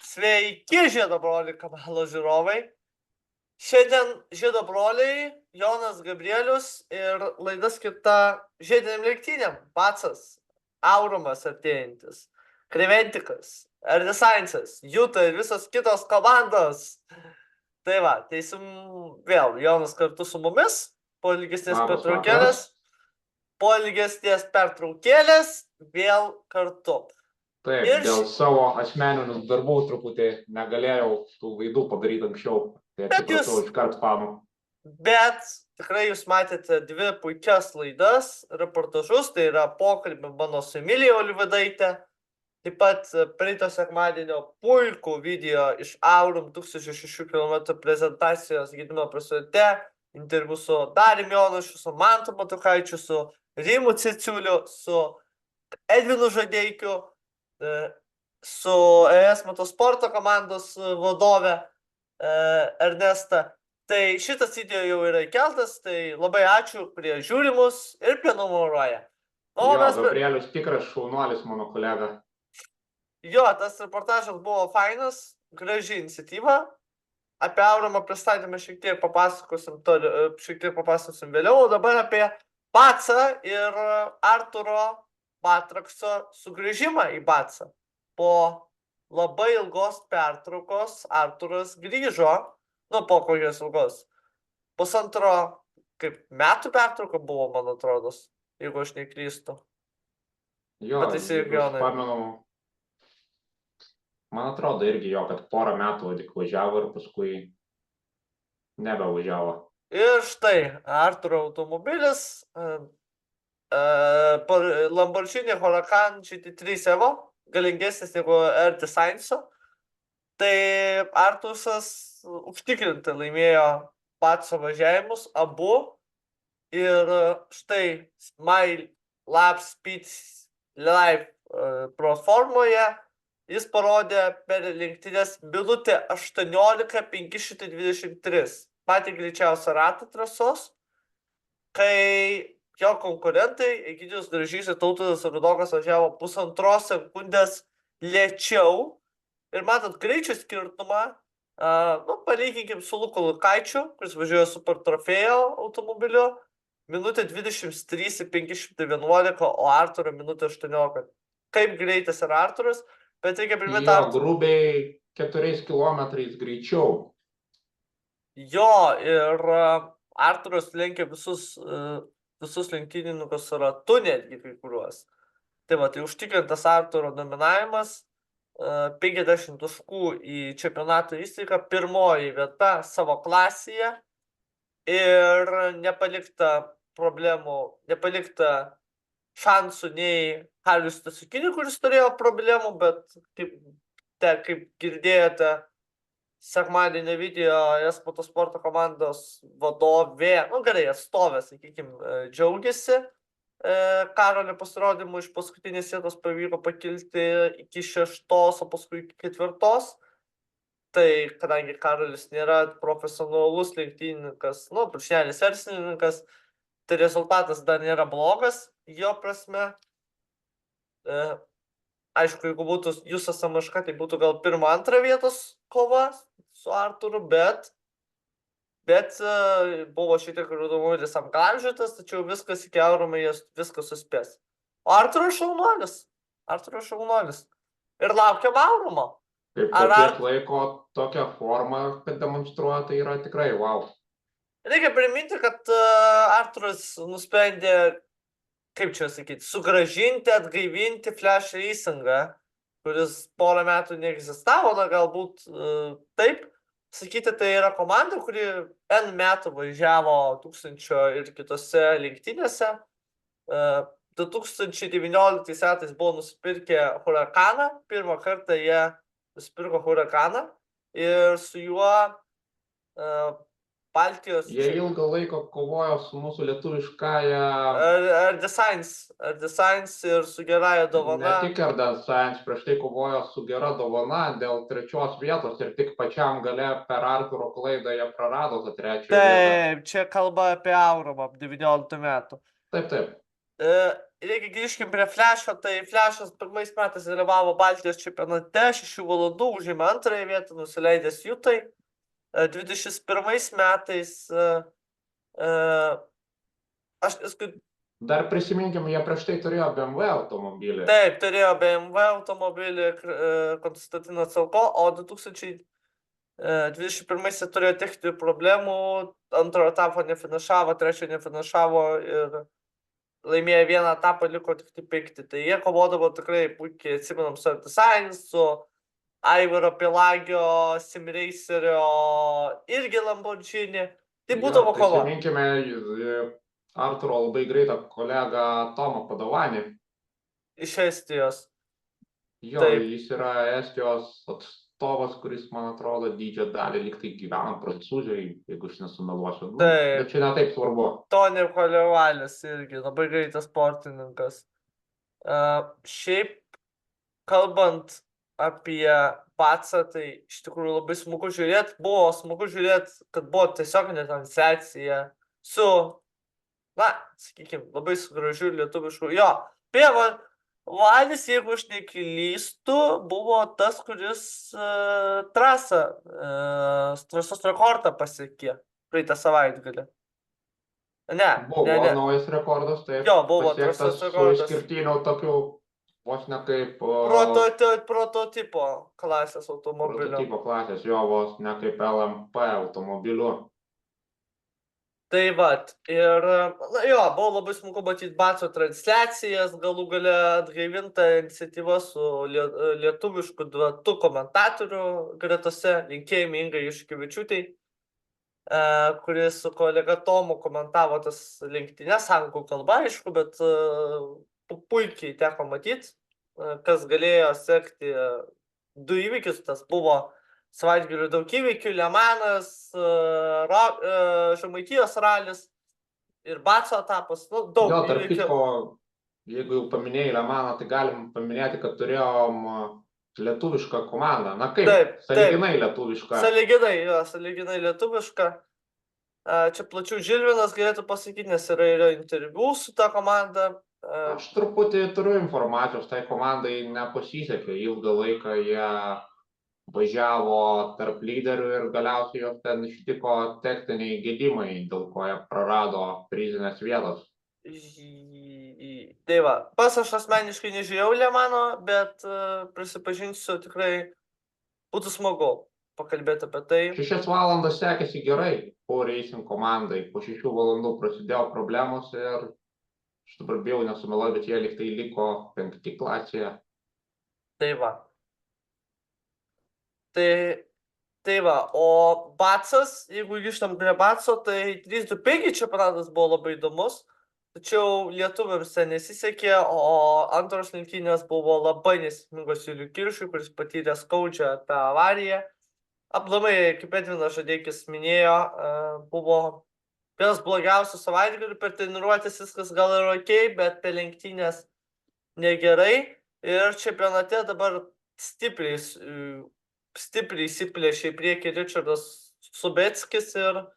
Sveiki, Žiedo broliai kanalo žiūrovai. Šiandien Žiedo broliai, Jonas Gabrielius ir laida skirta žiediniam lenktynėm. Pacas, Aurumas artėjantis, Kreventikas, Erdesainsas, Juta ir visos kitos komandos. Tai va, teisim vėl Jonas kartu su mumis, po ilgesnės pertraukėlės, vėl kartu. Taip, dėl savo asmeninių darbų truputį negalėjau tų laidų padaryti anksčiau, tai atsiprašau iškart fanų. Bet tikrai jūs matėte dvi puikias laidas, reportažus, tai yra pokalbį mano su Emilija Olivadaitė, taip pat praeito sekmadienio puikų video iš Aurum 1600 km prezentacijos Gedimino prospekte, interviu su Dariumi Jonušiu, su Mantu Matukaičiu, su Rimu Ciciuliu, su Edvinu Žadeikiu, su ES motosporto komandos vadove Ernesta. Tai šitas video jau yra įkeltas, tai labai ačiū, kurie žiūri mus ir prenumeruoja. Gabrielius tikras šaunuolis, mano kolega. Jo, tas reportažas buvo fainas, graži iniciatyva. Apie Aurumą pristatymą šiek tiek papasakosim vėliau, o dabar apie Pacą ir Arturo Batrakso sugrįžimą į Pacą. Po labai ilgos pertraukos Arturas grįžo, po kokios ilgos. Pusantro, metų pertrauka buvo, man atrodo, jeigu aš neklystu. Jo, pamenu, man atrodo irgi jo, kad porą metų tik važiavo ir paskui nebevažiavo. Ir štai, Arturo automobilis, Lamborghini Huracan GT3 Evo, galingesnis negu Erdesainso. Tai Artusas užtikrintai laimėjo Paco važiavimus, abu. Ir štai My Lap Speed Live platformoje jis parodė per lenktynės minutę 18:523. Patį greičiausią ratą trasos, kai jo konkurentai Egidijus Gražys ir Tautvydas Rudokas važiavo 1,5 sekundės lėčiau. Ir matot greičio skirtumą, palyginkim su Luku Lukaičiu, kuris važiuoja Super Trofėjo automobiliu, minutė 23:511, o Arturo minutė 18. Kaip greitas yra Arturas, bet reikia priminti Jo, grubiai 4 kilometrais greičiau. Jo, ir Arturas lenkia visus lenktynininkus ratu netgi kai kuriuos. Tai va, tai užtikrintas Arturo dominavimas, 50 taškų į čempionato įstaigą, pirmoji vieta savo klasėje ir nepalikta šansų nei Hariui Stasiukiniui, kuris turėjo problemų, bet kaip girdėjote sekmadienio video, ES motosporto komandos vadovė, atstovė, sakykime, džiaugiasi Karolio pasirodymu. Iš paskutinės vietos pavyko pakilti iki 6, o paskui iki 4. Tai kadangi Karolis nėra profesionalus lenktynininkas, brūkšnelis verslininkas, tai rezultatas dar nėra blogas jo prasme. Aišku, jeigu būtų Jusas Samaška, tai būtų gal 1-2 vietos kova su Arturu, bet buvo šitiek automobilis apglamžytas, tačiau viskas iki Aurumo jis viskas suspės. O Arturas šaunuolis. Ir laukiam Aurumo. Taip, po tiek laiko tokią formą, kad demonstruoja, tai yra tikrai wow. Reikia priminti, kad Arturas nusprendė, sugrąžinti, atgaivinti Flash Racingą, kuris porą metų neegzistavo, galbūt taip sakyti, tai yra komanda, kuri N metų važiavo 1000 ir kitose lenktynėse. 2019 metais buvo nusipirkę Huracaną, pirmą kartą jie nusipirko Huracaną ir su juo Baltijos... Jie ilgą laiką kovojo su mūsų lietuviškąja... Erdesains ir su gerąja dovana. Ne tik Erdesains, prieš tai kovojo su gera dovana dėl 3 vietos ir tik pačiam gale per Arturo klaidą jie prarado tą 3 vietą. Taip, čia kalba apie Aurumą 19 metų. Taip. reikia grįžkim prie Flešo, tai Flešas pirmais metais dalyvavo Baltijos čempionate, 6 valandų, užėmė antrąją vietą, nusileidęs Jutai. 21 metais aš paskui Dar prisiminkime, jie prieš tai turėjo BMW automobilį. taip turėjo BMW automobilį Konstantinas Celko, o 2021 turėjo techninių problemų, antro etapo nefinišavo, trečio nefinišavo ir laimėjo vieną etapą, liko tik 5. Tai jie kovodavo tikrai puikiai, atsimenam, su Artisains, su Aivaro Pilagio, Simreiserio, irgi Lamborghini. Tai būdavo kova. Prisiminkime Arturo labai greitą kolegą Tomą Padovanį. Iš Estijos. Jo, Taip. jis yra Estijos atstovas, kuris, man atrodo, didžiąją dalį lyg tai gyvena Prancūzijai, jeigu aš nesumeluosiu. Taip. Bet čia ne taip svarbu. Toni Kolevalis irgi labai greitas sportininkas. Šiaip, kalbant apie Pacą, tai iš tikrųjų labai smagu žiūrėti. Buvo smagu žiūrėti, kad buvo tiesioginė transliacija su, na, sakykime, labai su gražiu lietuvišku. Jo, Valis, jeigu aš neklystu, buvo tas, kuris trasos rekordą pasiekė praeitą savaitgalį. Buvo naujas rekordas, taip. Jo, buvo pasiektas trasos su rekordas. išskirtiniu tokiu, vos ne kaip Prototipo klasės automobilio. prototipo klasės, jo, vos ne kaip LMP automobiliu. Tai vat, ir, na jo, buvo labai smagu matyti Baco transliacijas, galų gale atgaivinta iniciatyva su lietuvišku duetu komentatorių gretose, linkėjimai Ingai Juškevičiūtei, kuris su kolega Tomu komentavo tas lenktynes anglų kalba, aišku, bet puikiai teko matyti, kas galėjo sekti 2 įvykius, tas buvo savaitgalių daug įvykių, Lemanas, Žemaitijos ralis ir Baco etapas, nu, daug Jo, tarp įvykių. kitko, jeigu jau paminėjai Lemaną, tai galim paminėti, kad turėjom lietuvišką komandą. Na kaip, Taip, sąlyginai lietuvišką. Sąlyginai lietuviška. Čia plačiau Žilvinas galėtų pasakyti, nes yra interviu su ta komanda. Aš truputį turiu informacijos, tai komandai nepasisekė, ilgą laiką jie važiavo tarp lyderių ir galiausiai jos ten ištiko techniniai gedimai, dėl ko jie prarado prizinės vietos. Tai va, pas aš asmeniškai nežiūrėjau Lemano, bet prisipažinsiu, tikrai būtų smagu pakalbėti apie tai. 6 valandas sekėsi gerai po Racing komandai, po 6 valandų prasidėjo problemos ir aš dabar bijau nesumeluoti, bet jie lyg tai liko 5 klasėje. Tai va. Tai va, o Bacas, jeigu grįžtam prie Baco, tai 3-2-5 čempionatas buvo labai įdomus, tačiau lietuviams ten nesisekė, o antros lenktynės buvo labai nesėkmingos Juliui Kiršui, kuris patyrė skaudžią tą avariją. Aplamai, kaip Edvinas Žadeikis minėjo, buvo vienas blogiausių savaitgalių, per treniruotės viskas gal ir okei, bet per lenktynės negerai. Ir čempionate dabar stipriai įsiplėšė į priekį Ričardas Subeckis ir,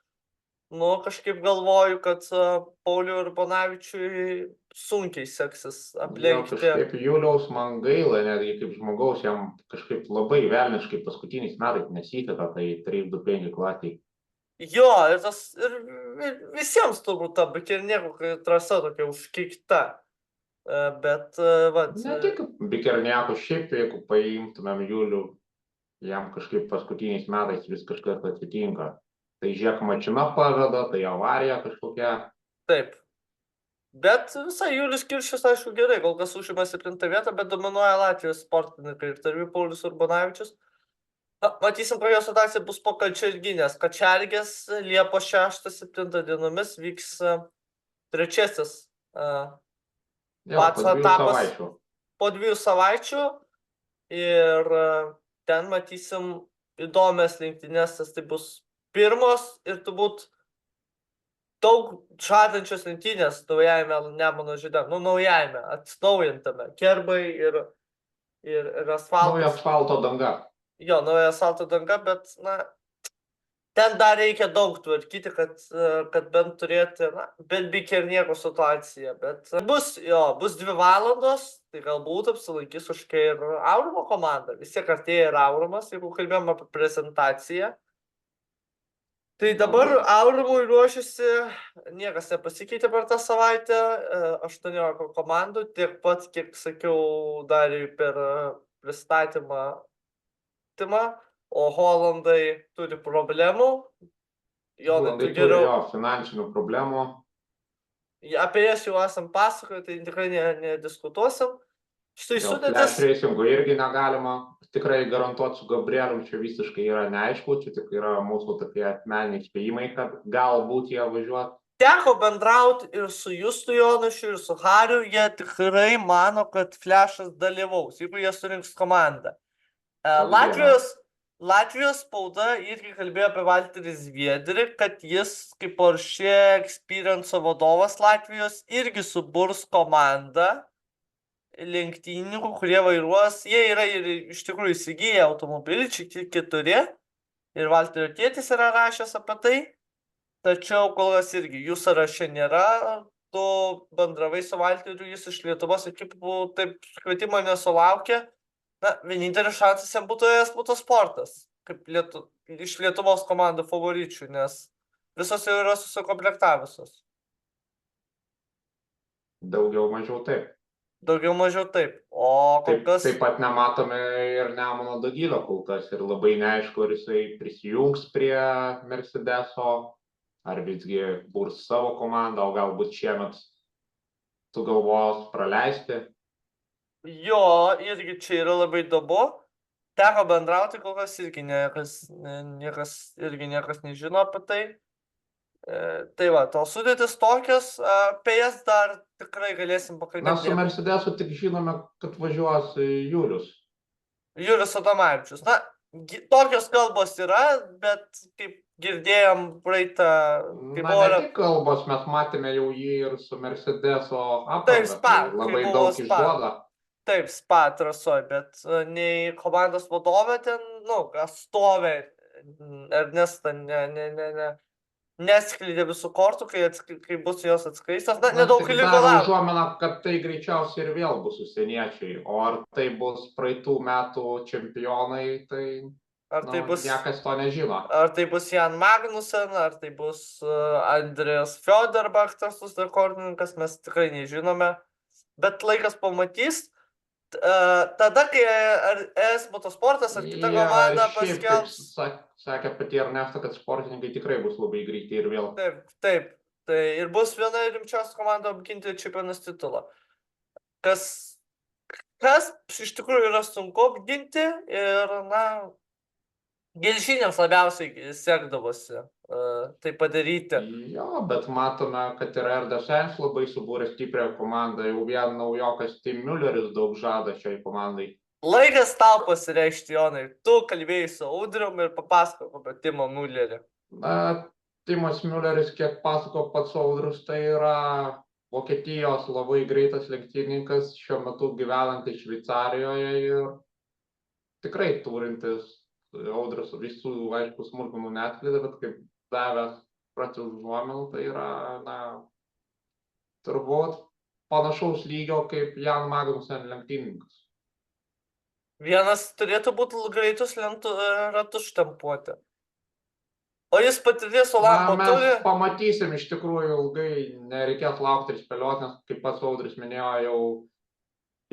nu, kažkaip galvoju, kad Pauliui Urbonavičiui sunkiai seksis aplenkti. Kažkaip Juliaus man gaila, netgi kaip žmogaus, jam kažkaip labai velniškai paskutiniais metais nesiteka, tai 3-2-5 klasiai. Jo, ir visiems turbūt ta Bikernieko trasa tokia užkeikta. Bet, vat. Ne tik Bikernieko, šiaip jeigu paimtumėm Julių, jam kažkaip paskutiniais metais vis kažkas atsitinka. Tai žiek mašina paveda, tai avarija kažkokia. Taip. Bet visai Julius Kiršis, aišku, gerai, kol kas užima 7 vietą, bet dominuoja Latvijos sportininkai ir tarp jų Paulius Urbonavičius. Matysim, kokia situacija bus po Kačerginės. Kačergės Liepos 6-7 dienomis vyks trečiasis Baco etapas po 2 savaičių ir ten matysim įdomias lenktynes, tai bus pirmos ir turbūt daug žadančios lenktynės naujajame Nemuno žyde, naujajame, atsinaujintame, kerbai ir asfaltas. Nauja asfalto danga. Jo, nauja asfalto danga, bet, na, ten dar reikia daug tvarkyti, kad bent turėti, bent bikia ir nieko situaciją, bet bus 2 valandos, tai galbūt apsilankys kažkokia ir Aurimo komanda, vis tiek artėja ir Aurimas, jeigu kalbėjom apie prezentaciją. Tai dabar Aurimui ruošiasi, niekas nepasikeitė per tą savaitę, 18 komandų, tiek pat, kiek sakiau, dar per pristatymą, o Holandai turi problemų. Holandai turi finansinių problemų. Apie jas jau esam pasakoję, tai tikrai nediskutuosim. Štai Dėl sudėtis. flash racingo irgi negalima tikrai garantuoti su Gabrielium, čia visiškai yra neaišku, čia tik yra mūsų tokie asmeniniai spėjimai, kad galbūt jie važiuot. Teko bendrauti ir su Justu Jonušiu, ir su Hariu, jie tikrai mano, kad Flashas dalyvaus, jeigu jie surinks komandą. Latvijos spauda irgi kalbėjo apie Valterį Zviedrį, kad jis kaip Porsche Experience vadovas Latvijos irgi suburs komandą lenktynininkų, kurie vairuos, jie yra ir iš tikrųjų įsigiję automobilį, čia 4, ir Valterio tėtis yra rašęs apie tai, tačiau kol kas irgi jų sąraše nėra, tu bendravai su Valteriu, jis iš Lietuvos ekipų taip kvietimo nesulaukė, vienintelis šansas jam būtų ES Motosportas, kaip iš Lietuvos komandų favoričių, nes visos jau yra susikomplektavusios. Daugiau mažiau taip. Daugiau mažiau taip. O kol kas... Taip pat nematome ir Nemuno Dagilio kol kas ir labai neaišku, ar jisai prisijungs prie Mercedeso, ar visgi burs savo komandą, o galbūt šiemet sugalvos praleisti. Jo, irgi čia yra labai įdomu. Teko bendrauti, kol kas irgi niekas nežino apie tai. Tai va, to sudėtis tokios, apie jas dar tikrai galėsim pakalbėti. Na, su Mercedesu tik žinome, kad važiuos Julius. Julius Adomavičius. Na, tokios kalbos yra, bet kaip girdėjom praeitą... Ne tik kalbos, mes matėme jau jį ir su Mercedeso apranga. Taip, labai daug išduoda. Taip, Spa trasoj, bet nei komandos vadovė ten, atstovė Ernesta neskleidė visų kortų, kai bus jos atskleistas. Nedaug liko dar laukti. užuomina, kad tai greičiausiai ir vėl bus užsieniečiai. O ar tai bus praeitų metų čempionai, tai niekas to nežino. Ar tai bus Jan Magnussen, ar tai bus Andrės Fjoderbach, tas rekordininkas, mes tikrai nežinome. Bet laikas pamatys. Tada, kai ES Motosportas ar kita komanda paskelbs... Sakė pati Ernesta, kad sportininkai tikrai bus labai greiti ir vėl. Taip. Tai ir bus viena rimčiausia komanda apginti čempionės titulą. Kas iš tikrųjų yra sunku apginti ir, Gelžinėms labiausiai sekdavosi tai padaryti. Jo, bet matome, kad ir RDSens labai subūrė stiprią komandą, jau vien naujokas Tim Mülleris daug žada šiai komandai. Laikas tau pasireikšti, Jonai, tu kalbėjai su Audrium ir papasakok apie Timo Müllerį. Timas Mülleris, kiek pasako pats Audrius, tai yra Vokietijos labai greitas lenktynininkas, šiuo metu gyvenantis Šveicarijoje ir tikrai turintis. Audrius visų aišku smulkmenų neatskleidė, bet kaip davęs pradžių užuominų, tai yra, turbūt panašaus lygio kaip Jan Magnussen lenktynininkas. Vienas turėtų būti greitus ratus štampuoti. O jis patirties Olampo turi? Mes pamatysim iš tikrųjų ilgai, nereikės laukti ir spėlioti, nes kaip pats Audrius minėjo, jau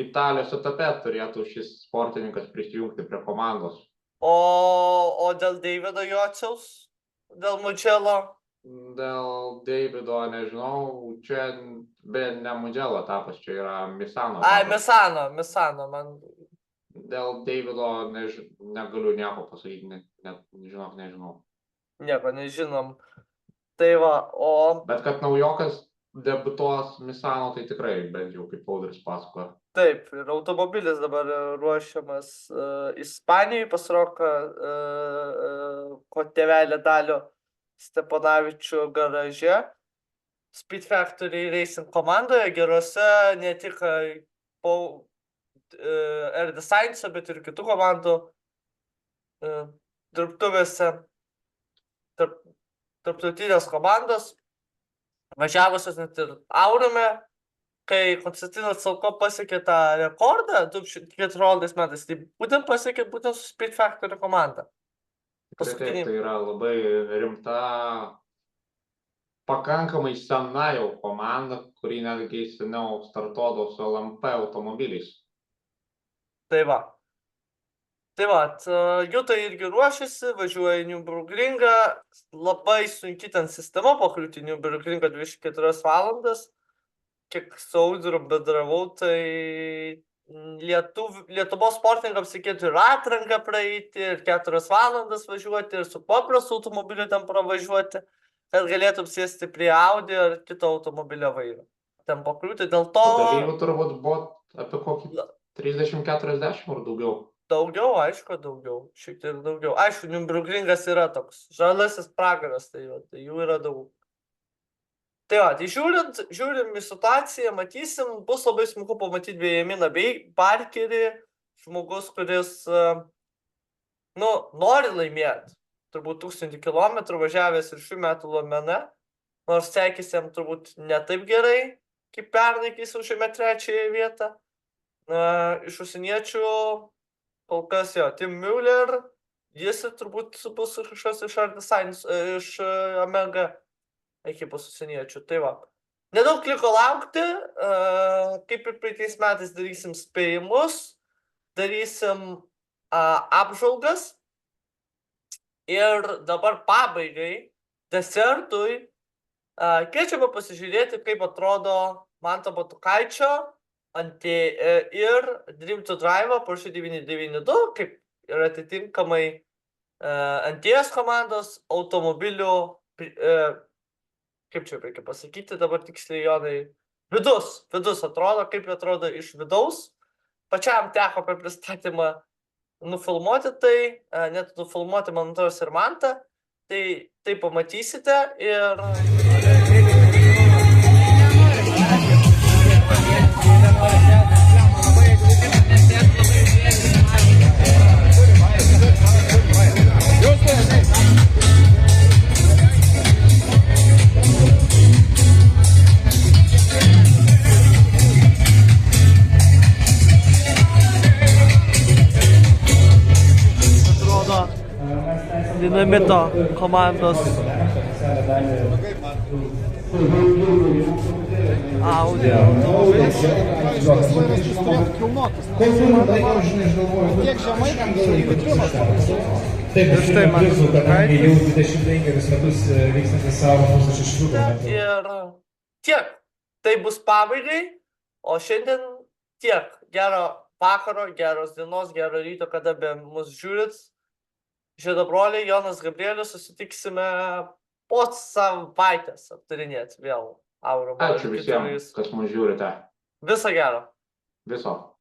Italijos etape turėtų šis sportininkas prisijungti prie komandos. O dėl Davido Jociaus? Dėl Mugello? Dėl Davido nežinau, čia ne Mugello etapas, čia yra Misano etapas. Misano, man... Dėl Davido negaliu nieko pasakyti, nežinau. Nieko nežinom. Tai va, Bet kad naujokas debutuos Misano, tai tikrai, bent jau kaip Audrius pasakoja. Taip, ir automobilis dabar ruošiamas Ispanijai, pasirodo tėvelė Dalio Steponavičių garaže. Speed Factory Racing komandoje, gerose ne tik R-Designso, bet ir kitų komandų dirbtuvėse. tarptautinės komandos, važiavusios net ir Aurime, kai Konstantinas Salko pasiekė tą rekordą 2014 metais, tai būtent pasiekė būtent su Speed Factory komanda. Tikrai taip, tai yra labai rimta, pakankamai sena jau komanda, kuri netgi seniau startuodavo su LMP automobiliais. Tai va. Juta irgi ruošiasi, važiuoja į Nürburgringą, labai sunki ten sistema pakliūti į Nürburgringą 24 valandas. Kiek su Audriu bendravau, tai Lietuvos sportininkams reikėtų ir atranką praeiti, ir 4 valandas važiuoti, ir su paprastu automobiliu ten pravažiuoti, kad galėtum sėsti prie Audi ar kito automobilio vairo. Ten pakliūti, dėl to... Dalyvių turbūt buvo apie kokį 30-40 ar daugiau. Daugiau, aišku, daugiau. Šiek tiek daugiau. Aišku, Nürburgringas yra toks žalasis pragaras, tai jų yra daug. Tai va, tai žiūrim į situaciją, matysim, bus labai smagu pamatyti Benjaminą Barkerį, žmogus, kuris, nori laimėti. Turbūt 1000 kilometrų važiavęs ir šių metų Le Mane, nors sekėsi jam turbūt ne taip gerai, kaip pernai, kai jis užėmė 3. vietą. Iš užsieniečių kol kas jo, Tim Müller, jis turbūt bus kažkas iš Omega ekipos užsieniečių. Tai va. Nedaug liko laukti, kaip ir praeitais metais darysim spėjimus, darysim apžvalgas ir dabar pabaigai, desertui, kviečiame pasižiūrėti, kaip atrodo Manto Batukaičio ir Dream to Drive Porsche 992, kaip ir atitinkamai Anties komandos automobilių, kaip čia reikia pasakyti, dabar tiksliai Jonai, vidus atrodo, kaip atrodo iš vidaus. Pačiam teko per pristatymą nufilmuoti tai, net nufilmuoti Mantos ir Mantą, tai pamatysite ir... Dinamito komandos Audi automobilis. Ir štai man jau 25 metus vykstantis savo mūsų šešliuką. Ir tiek. Tai bus pabaigai, o šiandien tiek. Gero vakaro, geros dienos, gero ryto, kada be mus žiūrit. Žiedabroliai, Jonas Gabrielius, susitiksime po savaitės aptarinėti vėl Aurimo. Ačiū visiems, kas mus žiūrite. Viso gero. Viso.